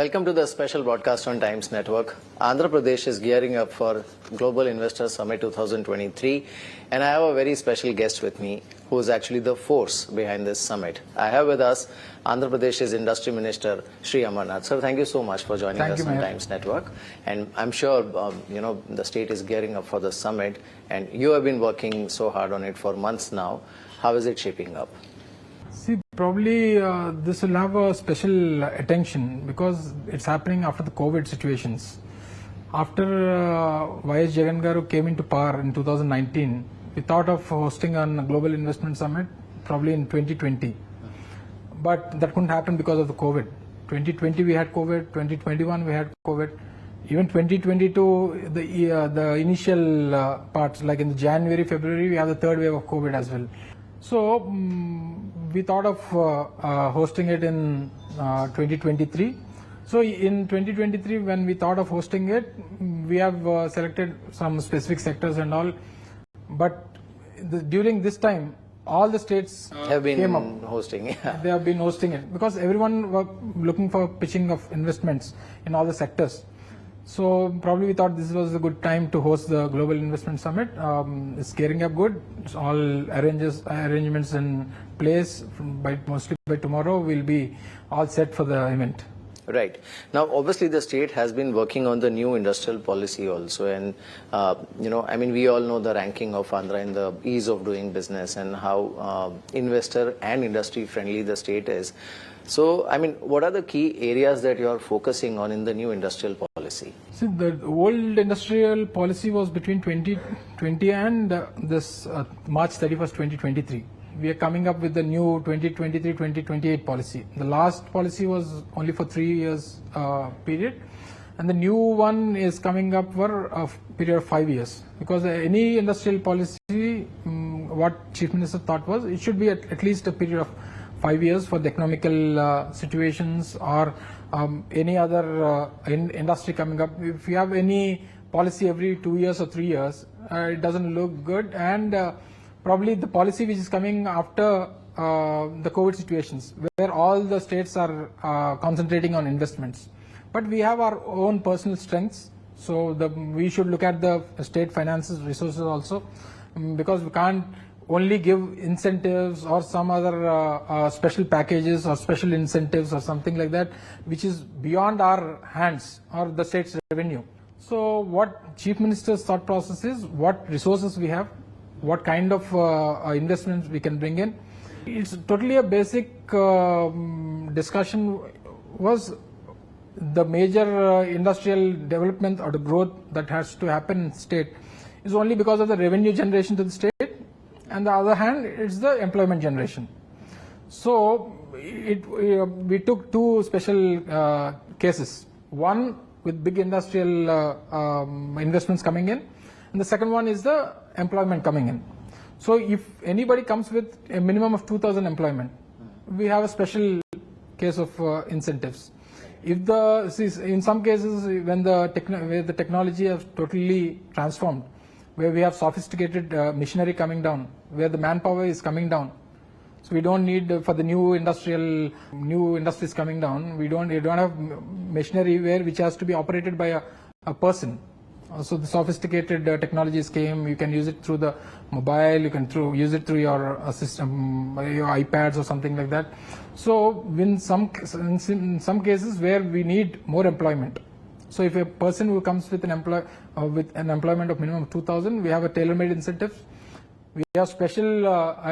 Welcome to the special broadcast on Times Network. Andhra Pradesh is gearing up for Global Investor Summit 2023, and I have a very special guest with me who is actually the force behind this summit. I have with us Andhra Pradesh's Industry Minister, Shri Amarnath. Sir, thank you so much for joining us on Times Network. And I'm sure, the state is gearing up for the summit, and you have been working so hard on it for months now. How is it shaping up? See, probably this will have a special attention because it's happening after the COVID situations. After Y.S. Jagan Garu came into power in 2019, we thought of hosting a global investment summit probably in 2020. But that couldn't happen because of the COVID. 2020 we had COVID, 2021 we had COVID. Even 2022, the initial parts, like in January, February, we have the third wave of COVID as well. So we thought of hosting it in 2023. So in 2023, when we thought of hosting it, we have selected some specific sectors and all. But during this time, all the states have been came up. hosting. Yeah. They have been hosting it because everyone were looking for pitching of investments in all the sectors. So probably we thought this was a good time to host the Global Investment Summit. It's gearing up good. It's all arrangements in place. Mostly by tomorrow, we'll be all set for the event. Right. Now, obviously, the state has been working on the new industrial policy also. And, we all know the ranking of Andhra in the ease of doing business and how investor and industry friendly the state is. So, what are the key areas that you are focusing on in the new industrial policy? See, the old industrial policy was between 2020 and this March 31st, 2023. We are coming up with the new 2023-2028 policy. The last policy was only for 3 years period, and the new one is coming up for a period of 5 years. Because any industrial policy, what Chief Minister thought was it should be at least a period of 5 years for the economical situations or any other industry coming up. If you have any policy every 2 years or 3 years, it doesn't look good. And probably the policy which is coming after the COVID situations, where all the states are concentrating on investments. But we have our own personal strengths, so we should look at the state finances, resources also, because we can't only give incentives or some other special packages or special incentives or something like that, which is beyond our hands or the state's revenue. So what Chief Minister's thought process is, what resources we have, what kind of investments we can bring in. It's totally a basic discussion was the major industrial development or the growth that has to happen in the state is only because of the revenue generation to the state. And the other hand, it's the employment generation. So we took two special cases. One with big industrial investments coming in, and the second one is the employment coming in. So if anybody comes with a minimum of 2,000 employment, we have a special case of incentives. In some cases, when where the technology has totally transformed, where we have sophisticated machinery coming down, where the manpower is coming down. So we don't need for the new industries coming down. We don't have machinery which has to be operated by a person. So the sophisticated technologies came. You can use it through the mobile. You can use it through your system, your iPads or something like that. So in some cases where we need more employment. So if a person who comes with an employment of minimum of 2,000, we have a tailor-made incentives. We have special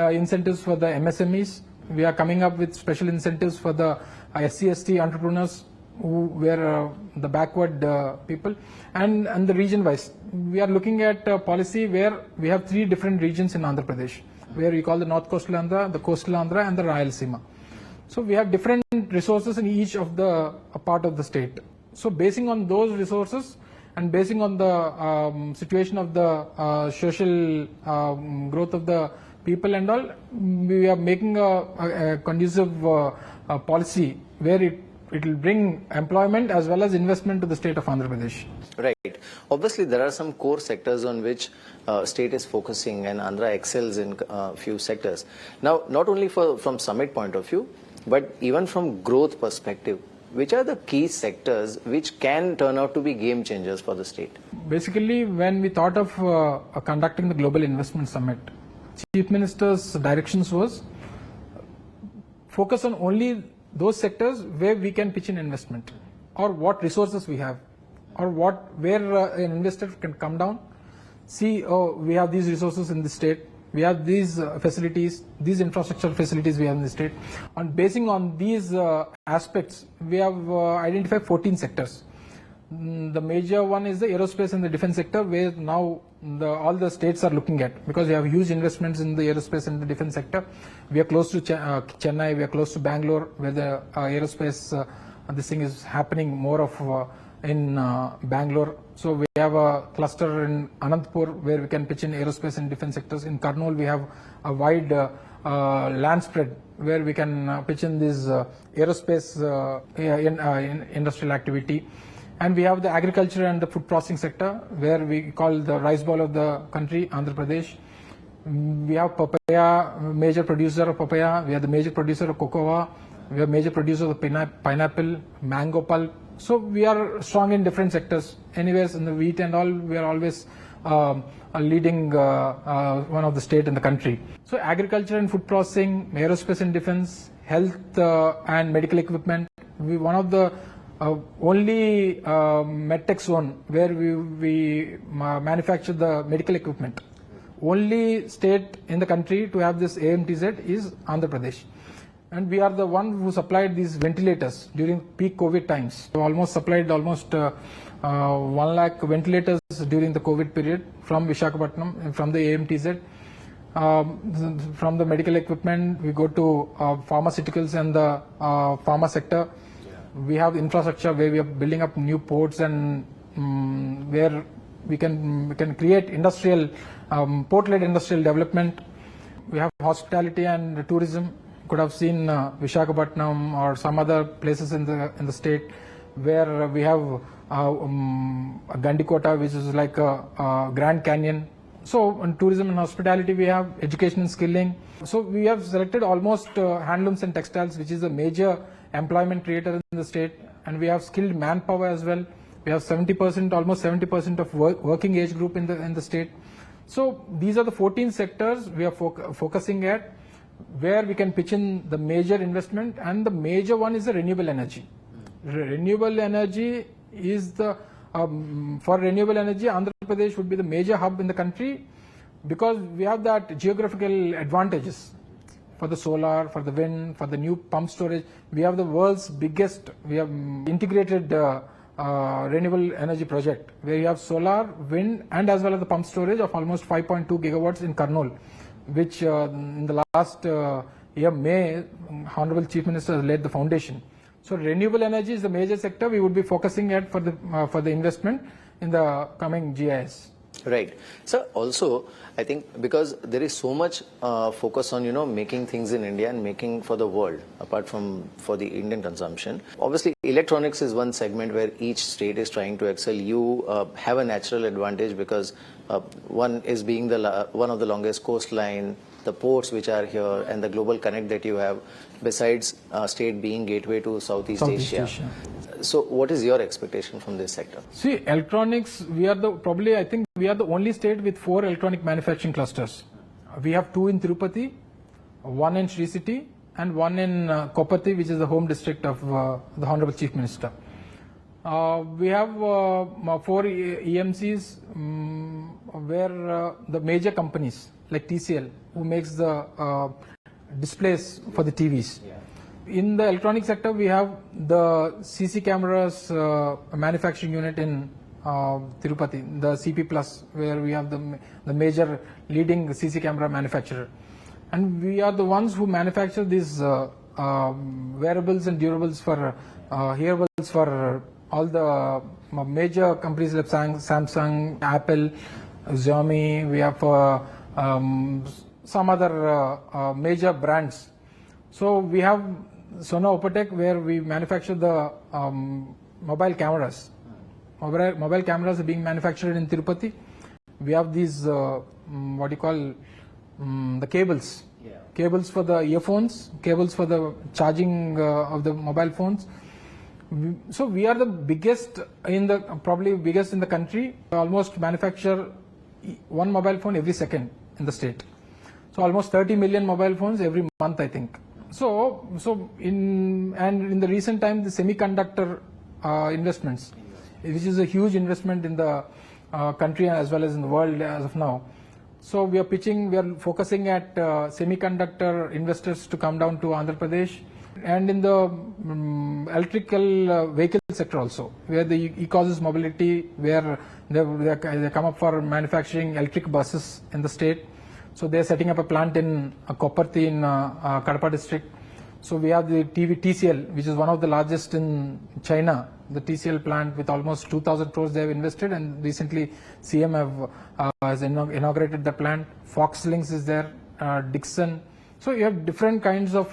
incentives for the MSMEs. We are coming up with special incentives for the SC/ST entrepreneurs who were the backward people, and the region-wise. We are looking at a policy where we have 3 different regions in Andhra Pradesh, where we call the North Coastal Andhra, the Coastal Andhra, and the Rayalaseema. So we have different resources in each of the part of the state. So basing on those resources and basing on the situation of the social growth of the people and all, we are making a conducive policy where it will bring employment as well as investment to the state of Andhra Pradesh. Right. Obviously, there are some core sectors on which state is focusing, and Andhra excels in few sectors. Now, not only from summit point of view, but even from growth perspective, which are the key sectors which can turn out to be game changers for the state? Basically, when we thought of conducting the Global Investment Summit, Chief Minister's directions was focus on only those sectors where we can pitch in investment, or what resources we have, or where an investor can come down, see, oh, we have these resources in the state, we have these facilities, these infrastructure facilities we have in the state. And basing on these aspects, we have identified 14 sectors. The major one is the aerospace and the defense sector, where now all the states are looking at, because we have huge investments in the aerospace and the defense sector. We are close to Chennai, we are close to Bangalore, where the aerospace, this thing is happening more of in Bangalore. So we have a cluster in Anantapur where we can pitch in aerospace and defense sectors. In Kurnool, we have a wide land spread where we can pitch in this aerospace industrial activity. And we have the agriculture and the food processing sector, where we call the rice bowl of the country, Andhra Pradesh. We have papaya, major producer of papaya. We are the major producer of cocoa. We are major producer of pineapple, mango pulp. So we are strong in different sectors. Anyways, in the wheat and all, we are always a leading one of the state in the country. So agriculture and food processing, aerospace and defense, health and medical equipment. We one of the only medtech zone where we manufacture the medical equipment. Only state in the country to have this AMTZ is Andhra Pradesh. And we are the one who supplied these ventilators during peak COVID times. We almost supplied 1 lakh ventilators during the COVID period from Visakhapatnam, from the AMTZ. From the medical equipment, we go to pharmaceuticals and the pharma sector. We have infrastructure where we are building up new ports, and where we can create industrial, port-led industrial development. We have hospitality and tourism. Could have seen Visakhapatnam or some other places in the state where we have Gandikota, which is like a Grand Canyon. So in tourism and hospitality, we have education and skilling. So we have selected almost handlooms and textiles, which is a major employment creator in the state, and we have skilled manpower as well. We have 70%, almost 70% of working age group in the state. So these are the 14 sectors we are focusing at, where we can pitch in the major investment, and the major one is the renewable energy. Renewable energy is the for renewable energy, Andhra Pradesh would be the major hub in the country, because we have that geographical advantages for the solar, for the wind, for the new pump storage. We have the world's biggest, we have integrated renewable energy project, where you have solar, wind, and as well as the pump storage of almost 5.2 gigawatts in Kurnool, which in the last year, May, Honorable Chief Minister has laid the foundation. So renewable energy is the major sector we would be focusing at for the investment in the coming GIS. Right. So also, I think because there is so much focus on, making things in India and making for the world, apart from for the Indian consumption. Obviously, electronics is one segment where each state is trying to excel. You have a natural advantage because one is being one of the longest coastline, the ports which are here, and the global connect that you have, besides state being gateway to Southeast Asia. So what is your expectation from this sector? See, electronics, we are I think we are the only state with 4 electronic manufacturing clusters. We have 2 in Tirupati, 1 in Sri City, and 1 in Kopati, which is the home district of the Honorable Chief Minister. We have 4 EMCs where the major companies like TCL, who makes the displays for the TVs. Yeah. In the electronic sector, we have the CC cameras manufacturing unit in Tirupati, the CP Plus, where we have the major leading CC camera manufacturer. And we are the ones who manufacture these wearables and durables for hearables for all the major companies like Samsung, Apple, Xiaomi. We have some other major brands. So we have Sona Opotec, where we manufacture the mobile cameras. Mobile cameras are being manufactured in Tirupati. We have these the cables. Yeah. Cables for the earphones, cables for the charging of the mobile phones. So we are the biggest in the, probably biggest in the country. Almost manufacture one mobile phone every second in the state. So almost 30 million mobile phones every month, I think. So in the recent time, the semiconductor investments, which is a huge investment in the country as well as in the world as of now. So we are focusing at semiconductor investors to come down to Andhra Pradesh, and in the electrical vehicle sector also, where the e-causes mobility, where they come up for manufacturing electric buses in the state. So they are setting up a plant in Koparthi in Kadapa district. So we have the TCL, which is one of the largest in China, the TCL plant with almost 2,000 crores they have invested, and recently CM has inaugurated the plant. Foxlinks is there, Dixon. So you have different kinds of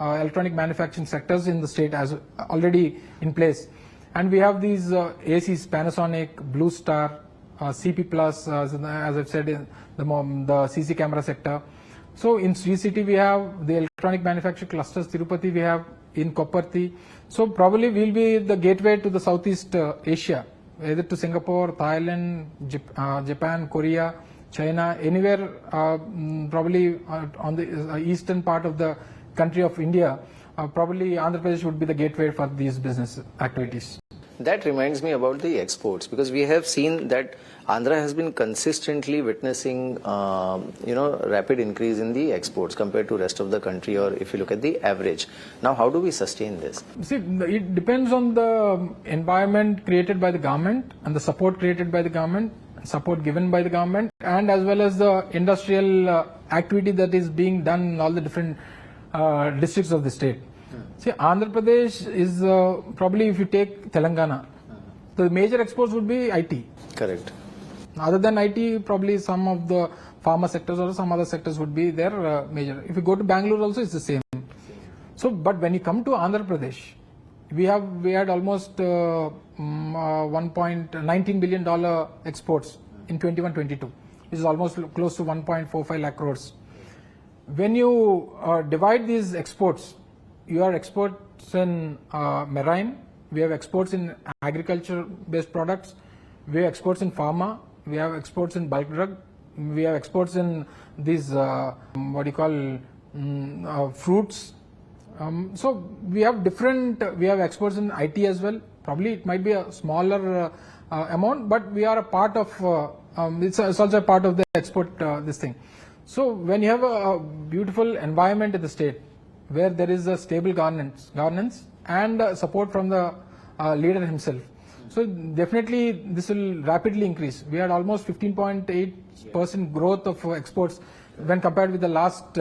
electronic manufacturing sectors in the state as already in place. And we have these ACs, Panasonic, Blue Star, CP Plus, as I've said, in the CC camera sector. So in Sri City we have the electronic manufacturing clusters, Tirupati we have, in Koparthi. So probably we'll be the gateway to the Southeast Asia, either to Singapore, Thailand, Japan, Korea, China, anywhere probably on the eastern part of the country of India. Probably Andhra Pradesh would be the gateway for these business activities. That reminds me about the exports, because we have seen that Andhra has been consistently witnessing, rapid increase in the exports compared to rest of the country, or if you look at the average. Now, how do we sustain this? See, it depends on the environment created by the government and the support created by the government, support given by the government, and as well as the industrial activity that is being done in all the different districts of the state. See, Andhra Pradesh is probably, if you take Telangana, the major exports would be IT. Correct. Other than IT, probably some of the pharma sectors or some other sectors would be their major. If you go to Bangalore also, it's the same. So, but when you come to Andhra Pradesh, we had almost $1.19 billion exports in 21-22, which is almost close to 1.45 lakh crores. When you divide these exports, you have exports in marine, we have exports in agriculture-based products, we have exports in pharma, we have exports in bulk drug, we have exports in these fruits. So we have exports in IT as well. Probably it might be a smaller amount, but we are a part of, it's also a part of the export this thing. So when you have a beautiful environment in the state, where there is a stable governance and support from the leader himself. So definitely this will rapidly increase. We had almost 15.8% growth of exports when compared with the last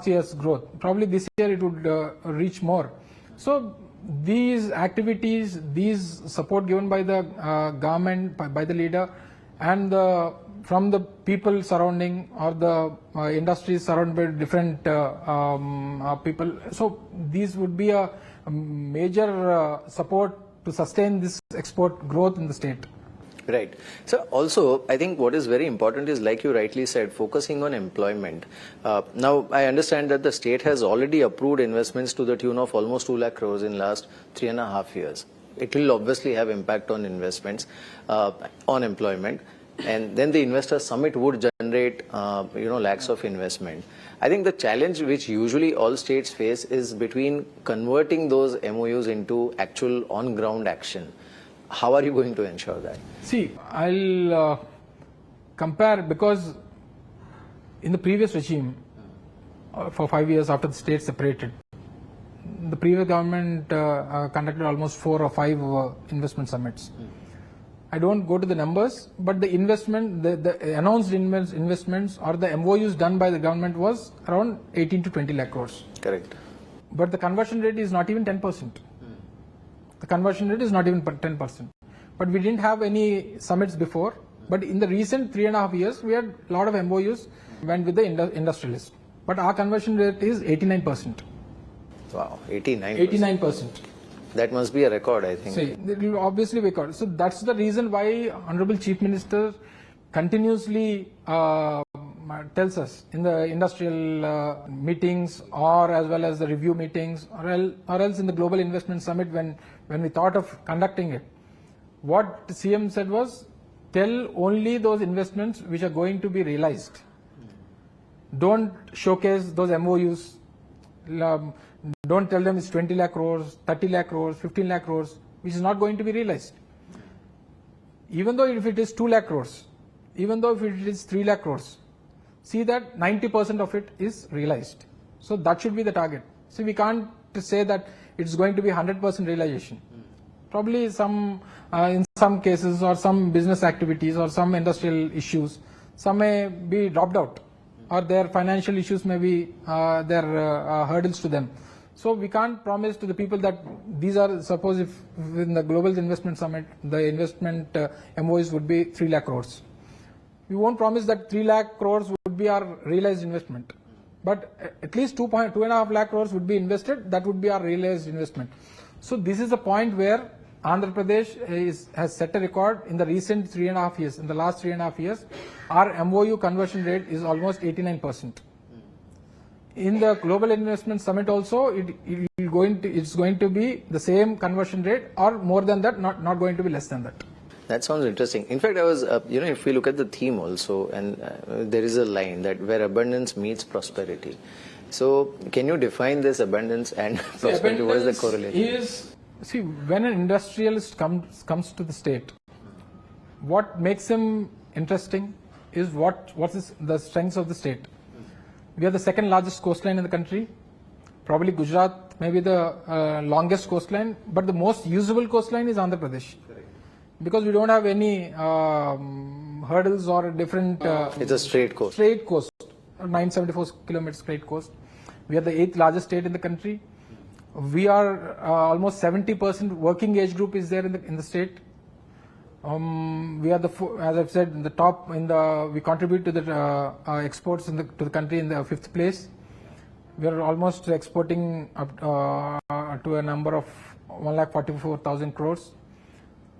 year's growth. Probably this year it would reach more. So these activities, these support given by the government, by the leader, and from the people surrounding, or the industries surrounded by different people. So these would be a major support to sustain this export growth in the state. Right. So also, I think what is very important is, like you rightly said, focusing on employment. Now, I understand that the state has already approved investments to the tune of almost 2 lakh crores in last 3.5 years. It will obviously have impact on investments, on employment. And then the investor summit would generate, lakhs of investment. I think the challenge which usually all states face is between converting those MOUs into actual on-ground action. How are you going to ensure that? See, I'll compare, because in the previous regime, for 5 years after the state separated, the previous government conducted almost 4 or 5 investment summits. I don't go to the numbers, but the investment, the announced investments or the MOUs done by the government was around 18 to 20 lakh crores. Correct. But the conversion rate is not even 10%. The conversion rate is not even 10%. But we didn't have any summits before. But in the recent 3.5 years, we had a lot of MOUs went with the industrialists. But our conversion rate is 89%. Wow, 89%. 89%. That must be a record, I think. See, it will obviously be a record. So that's the reason why Honorable Chief Minister continuously tells us in the industrial meetings or as well as the review meetings or else in the Global Investment Summit when we thought of conducting it, what CM said was, tell only those investments which are going to be realized. Don't showcase those MOUs. Don't tell them it's 20 lakh crores, 30 lakh crores, 15 lakh crores, which is not going to be realized. Even though if it is 2 lakh crores, even though if it is 3 lakh crores, see that 90% of it is realized. So that should be the target. See, we can't say that it's going to be 100% realization. Probably in some cases or some business activities or some industrial issues, some may be dropped out or their financial issues may be hurdles to them. So we can't promise to the people that these are, suppose if in the Global Investment Summit, the investment MOUs would be 3 lakh crores. We won't promise that 3 lakh crores would be our realized investment. But at least 2.5 lakh crores would be invested, that would be our realized investment. So this is a point where Andhra Pradesh has set a record in the recent 3.5 years. In the last 3.5 years, our MOU conversion rate is almost 89%. In the Global Investment Summit also, it's going to be the same conversion rate or more than that, not going to be less than that. That sounds interesting. In fact, I was, if we look at the theme also, and there is a line that where abundance meets prosperity. So, can you define this abundance and prosperity? What is the correlation? See, when an industrialist comes to the state, what makes him interesting is what is the strengths of the state. We are the second largest coastline in the country. Probably Gujarat may be the longest coastline, but the most usable coastline is Andhra Pradesh. Because we don't have any hurdles or different... it's a straight coast. Straight coast, 974 kilometers straight coast. We are the 8th largest state in the country. We are almost 70% working age group is there in the state. We are as I've said, in the top we contribute to the exports to the country in the 5th place. We are almost exporting up to a number of 1,44,000 crores.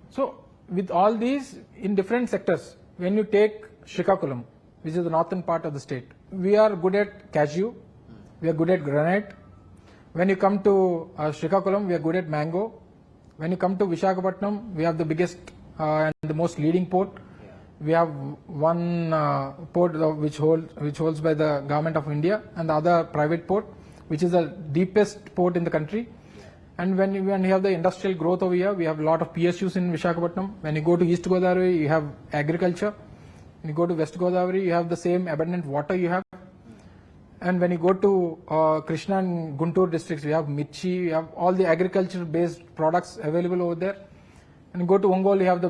So with all these in different sectors, when you take Srikakulam, which is the northern part of the state, we are good at cashew, we are good at granite. When you come to Srikakulam, we are good at mango. When you come to Visakhapatnam, we have the biggest and the most leading port. We have one port which holds by the government of India, and the other private port, which is the deepest port in the country. And when you have the industrial growth over here, we have a lot of PSUs in Visakhapatnam. When you go to East Godavari, you have agriculture. When you go to West Godavari, you have the same abundant water you have. And when you go to Krishna and Guntur districts, we have Mirchi, we have all the agriculture-based products available over there. And you go to Ongole, you have the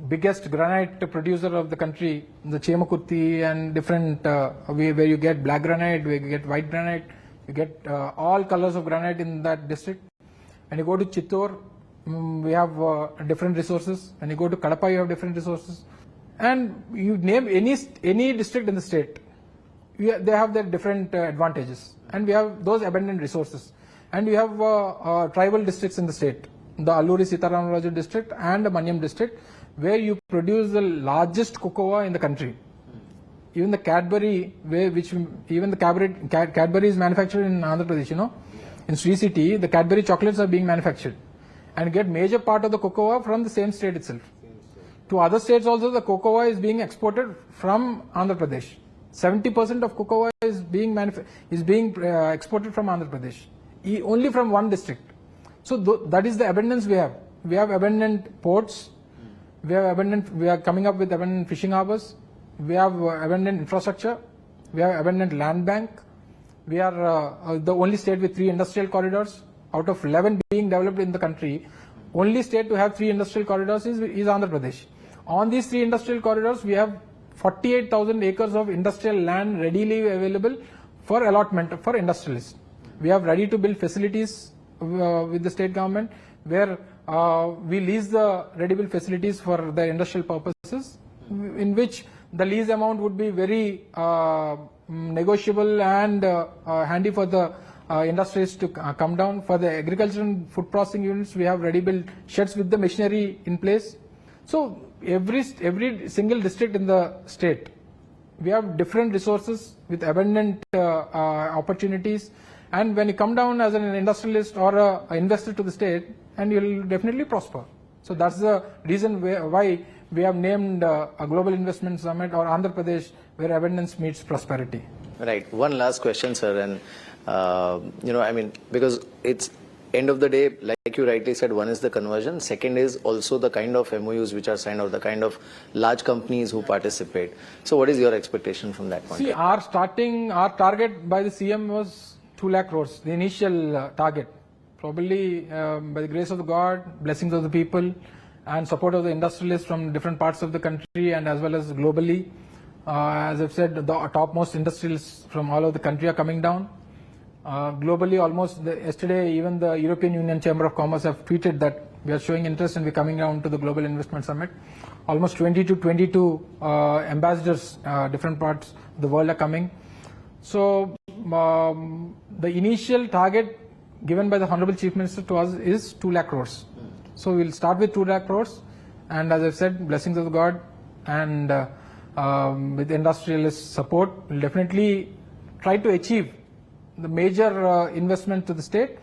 biggest granite producer of the country, the Chemakurti and different, where you get black granite, where you get white granite, you get all colors of granite in that district. And you go to Chittor, we have different resources. When you go to Kadapa, you have different resources. And you name any district in the state, they have their different advantages, and we have those abundant resources. And we have tribal districts in the state, the Alluri Sitaramraju district and the Manyam district, where you produce the largest cocoa in the country. Even the Cadbury, Cadbury is manufactured in Andhra Pradesh, In Sri City, the Cadbury chocolates are being manufactured and get major part of the cocoa from the same state itself. To other states also, the cocoa is being exported from Andhra Pradesh. 70% of cocoa is being exported from Andhra Pradesh, only from one district. So that is the abundance we have. We have abundant ports. We are coming up with abundant fishing harbors. We have abundant infrastructure. We have abundant land bank. We are the only state with 3 industrial corridors. Out of 11 being developed in the country, only state to have 3 industrial corridors is Andhra Pradesh. On these 3 industrial corridors, we have 48,000 acres of industrial land readily available for allotment for industrialists. We have ready to build facilities with the state government where we lease the ready built facilities for the industrial purposes, in which the lease amount would be very negotiable and handy for the industries to come down. For the agriculture and food processing units, we have ready built sheds with the machinery in place. So every single district in the state we have different resources with abundant opportunities, and when you come down as an industrialist or a investor to the state, and you'll definitely prosper. So that's the reason why we have named a Global Investment Summit or Andhra Pradesh, where abundance meets prosperity. Right. One last question, sir, and I mean, because it's end of the day, like you rightly said, one is the conversion, second is also the kind of MOUs which are signed or the kind of large companies who participate. So what is your expectation from that point? See, our target by the CM was 2 lakh crores, the initial target. Probably by the grace of the God, blessings of the people, and support of the industrialists from different parts of the country and as well as globally. As I've said, the topmost industrialists from all over the country are coming down. Globally, yesterday, even the European Union Chamber of Commerce have tweeted that we are showing interest and we're coming down to the Global Investment Summit. Almost 20 to 22 ambassadors, different parts of the world are coming. So the initial target given by the Honorable Chief Minister to us is 2 lakh crores. So we'll start with 2 lakh crores, and as I've said, blessings of God and with industrialist support, we'll definitely try to achieve the major investment to the state,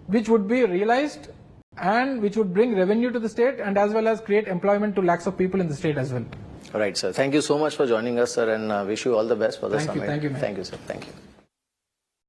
which would be realized and which would bring revenue to the state and as well as create employment to lakhs of people in the state as well. All right, sir. Thank you so much for joining us, sir, and wish you all the best for the summit. Thank you. Thank you, sir. Thank you.